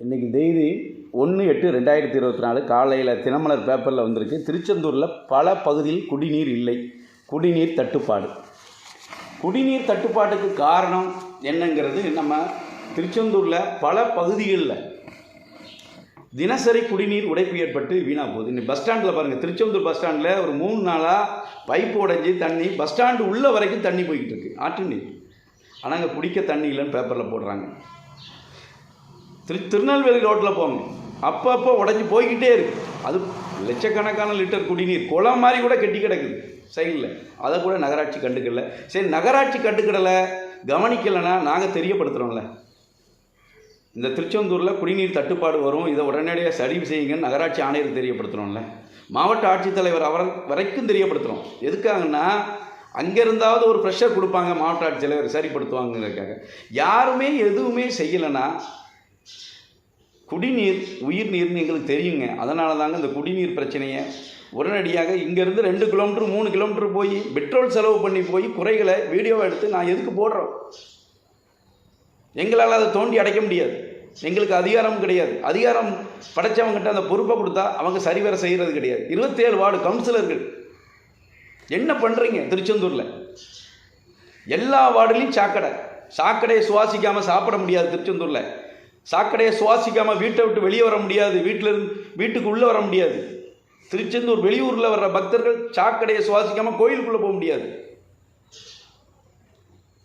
இன்றைக்கி தேதி 1/8/2024 காலையில் தினமலர் பேப்பரில் வந்திருக்கு. திருச்செந்தூரில் பல பகுதியில் குடிநீர் இல்லை, குடிநீர் தட்டுப்பாடு. குடிநீர் தட்டுப்பாட்டுக்கு காரணம் என்னங்கிறது நம்ம திருச்செந்தூரில் பல பகுதிகளில் தினசரி குடிநீர் உடைப்பு ஏற்பட்டு வீணாக போகுது. இன்னைக்கு பஸ் ஸ்டாண்டில் பாருங்கள், திருச்செந்தூர் பஸ் ஸ்டாண்டில் ஒரு 3 நாளாக பைப்பு உடைஞ்சி தண்ணி பஸ் ஸ்டாண்டு உள்ள வரைக்கும் தண்ணி போய்கிட்டு இருக்குது, ஆற்று நீர். ஆனால் அங்கே குடிக்க தண்ணி இல்லைன்னு பேப்பரில் போடுறாங்க. திருநெல்வேலி ரோட்டில் போங்க, அப்பப்போ உடஞ்சி போய்கிட்டே இருக்குது. அது லட்சக்கணக்கான லிட்டர் குடிநீர் குளம் மாதிரி கூட கெட்டி கிடக்குது சைடில். அதை கூட நகராட்சி கண்டுக்கல. சரி, நகராட்சி கண்டுக்கிடலை, கவனிக்கலைன்னா நாங்கள் தெரியப்படுத்துகிறோம்ல, இந்த திருச்செந்தூரில் குடிநீர் தட்டுப்பாடு வரும், இதை உடனடியாக சரி செய்யுங்கன்னு நகராட்சி ஆணையருக்கு தெரியப்படுத்துகிறோம்ல, மாவட்ட ஆட்சித்தலைவர் வரைக்கும் தெரியப்படுத்துகிறோம். எதுக்காகன்னா அங்கே இருந்தாவது ஒரு ப்ரெஷர் கொடுப்பாங்க, மாவட்ட ஆட்சித்தலைவர் சரிப்படுத்துவாங்கிறதுக்காக. யாருமே எதுவுமே செய்யலைன்னா குடிநீர் உயிர் நீர்னு எங்களுக்கு தெரியுங்க. அதனால தாங்க இந்த குடிநீர் பிரச்சனையை உடனடியாக இங்கேருந்து 2 கிலோமீட்டர் 3 கிலோமீட்டர் போய் பெட்ரோல் செலவு பண்ணி போய் குறைகளை வீடியோவை எடுத்து நான் எதுக்கு போடுறோம்? எங்களால் அதை தோண்டி அடைக்க முடியாது, எங்களுக்கு அதிகாரம் கிடையாது. அதிகாரம் படைத்தவங்ககிட்ட அந்த பொறுப்பை கொடுத்தா அவங்க சரிவர செய்கிறது கிடையாது. 27 வார்டு கவுன்சிலர்கள் என்ன பண்ணுறீங்க? திருச்செந்தூரில் எல்லா வார்டுலையும் சாக்கடையை சுவாசிக்காமல் சாப்பிட முடியாது. திருச்செந்தூரில் சாக்கடையை சுவாசிக்காமல் வீட்டை விட்டு வெளியே வர முடியாது, வீட்டுக்கு உள்ளே வர முடியாது. திருச்செந்தூர் வெளியூரில் வர்ற பக்தர்கள் சாக்கடையை சுவாசிக்காமல் கோயிலுக்குள்ளே போக முடியாது.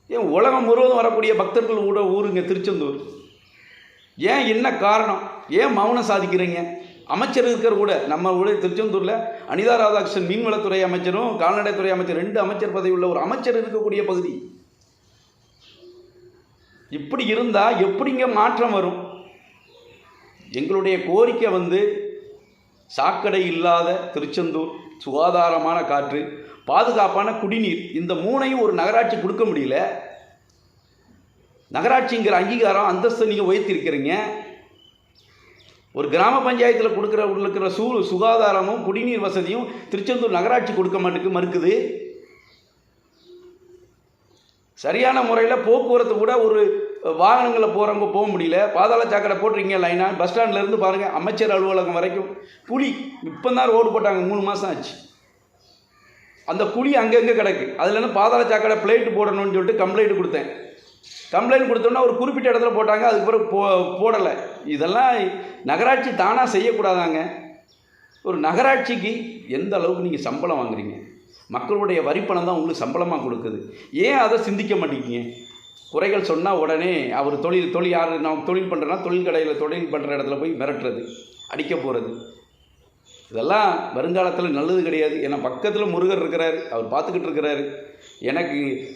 ஏன் உலகம் முழுவதும் வரக்கூடிய பக்தர்கள் ஊருங்க திருச்செந்தூர். ஏன், என்ன காரணம்? ஏன் மௌனம் சாதிக்கிறீங்க? அமைச்சர் இருக்கிற கூட நம்ம திருச்செந்தூரில் அனிதா ராதாகிருஷ்ணன் மீன்வளத்துறை அமைச்சரும் கால்நடைத்துறை அமைச்சர் 2 அமைச்சர் பதவி உள்ள ஒரு அமைச்சர் இருக்கக்கூடிய பகுதி. இப்படி இருந்தால் எப்படிங்க மாற்றம் வரும்? எங்களுடைய கோரிக்கை சாக்கடை இல்லாத திருச்செந்தூர், சுகாதாரமான காற்று, பாதுகாப்பான குடிநீர், இந்த 3ஐயும் ஒரு நகராட்சி கொடுக்க முடியல. நகராட்சிங்கிற அங்கீகாரம் அந்தஸ்து நீங்கள் உயர்த்திருக்கிறீங்க. ஒரு கிராம பஞ்சாயத்தில் இருக்கிற சுகாதாரமும் குடிநீர் வசதியும் திருச்செந்தூர் நகராட்சி கொடுக்க மறுக்குது. சரியான முறையில் போக்குவரத்து கூட ஒரு வாகனங்களில் போகிறவங்க போக முடியல. பாதாள சாக்கடை போட்டிருக்கீங்க லைனாக. பஸ் ஸ்டாண்ட்லேருந்து பாருங்கள், அமைச்சர் அலுவலகம் வரைக்கும் குழி. இப்போ தான் ரோடு போட்டாங்க, 3 மாதம் ஆச்சு. அந்த குழி அங்கங்கே கிடக்கு. அதுலேருந்து பாதாள சாக்கடை பிளேட்டு போடணும்னு சொல்லிட்டு கம்ப்ளைண்ட் கொடுத்தேன். கம்ப்ளைண்ட் கொடுத்தோன்னா ஒரு குறிப்பிட்ட இடத்துல போட்டாங்க, அதுக்கு பிறகு போடலை. இதெல்லாம் நகராட்சி தானாக செய்யக்கூடாதாங்க? ஒரு நகராட்சிக்கு எந்த அளவுக்கு நீங்கள் சம்பளம் வாங்குறீங்க? மக்களுடைய வரிப்பணம் தான் உங்களுக்கு சம்பளமாக கொடுக்குது. ஏன் அதை சிந்திக்க மாட்டேங்கிங்க? குறைகள் சொன்னால் உடனே அவர் தொழில் யார் நான் தொழில் பண்ணுறேன்னா தொழில் கடையில் தொழில் பண்ணுற இடத்துல போய் மிரட்டுறது, அடிக்க போகிறது, இதெல்லாம் வருங்காலத்தில் நல்லது கிடையாது. ஏன்னா பக்கத்தில் முருகர் இருக்கிறார், அவர் பார்த்துக்கிட்டு இருக்கிறாரு.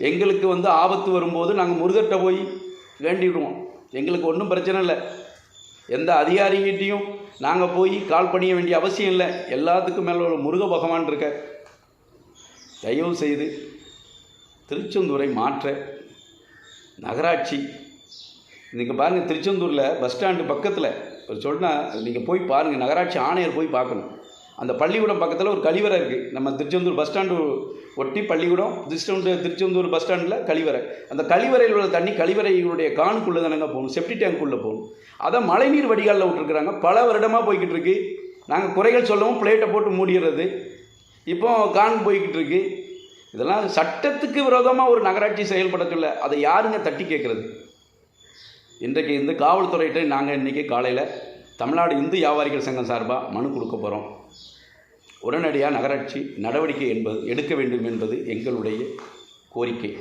எங்களுக்கு ஆபத்து வரும்போது நாங்கள் முருகர்கிட்ட போய் வேண்டிவிடுவோம். எங்களுக்கு ஒன்றும் பிரச்சனை இல்லை. எந்த அதிகாரிகிட்டையும் நாங்கள் போய் கால் பண்ணிய வேண்டிய அவசியம் இல்லை. எல்லாத்துக்கும் மேலே ஒரு முருக பகவான் இருக்க. தயவு செய்து திருச்செந்தூரை மாற்ற நகராட்சி. இன்றைக்கி பாருங்கள், திருச்செந்தூரில் பஸ் ஸ்டாண்டு பக்கத்தில் சொன்னால் நீங்கள் போய் பாருங்கள், நகராட்சி ஆணையர் போய் பார்க்கணும். அந்த பள்ளிக்கூடம் பக்கத்தில் ஒரு கழிவறை இருக்குது. நம்ம திருச்செந்தூர் பஸ் ஸ்டாண்டு ஒட்டி பள்ளிக்கூடம், திருச்செந்தூர் பஸ் ஸ்டாண்டில் கழிவறை. அந்த கழிவறையில் உள்ள தண்ணி கழிவறைகளுடைய கானுக்குள்ளே தானங்க போகணும், செப்டி டேங்க்குள்ளே போகணும். அதை மழைநீர் வடிகாலில் விட்டுருக்குறாங்க. பல வருடமாக போய்கிட்டு இருக்கு. நாங்கள் குறைகள் சொல்லவும் பிளேட்டை போட்டு மூடிடுறது. இப்போ கான் போய்கிட்டு இருக்கு. இதெல்லாம் சட்டத்துக்கு விரோதமாக ஒரு நகராட்சி செயல்பட சொல்ல அதை யாருங்க தட்டி கேட்குறது? இன்றைக்கு இந்த காவல்துறையிட்ட நாங்கள் இன்றைக்கி காலையில் தமிழ்நாடு இந்து வியாபாரிகள் சங்கம் சார்பாக மனு கொடுக்க போகிறோம். உடனடியாக நகராட்சி நடவடிக்கை எடுக்க வேண்டும் என்பது எங்களுடைய கோரிக்கை.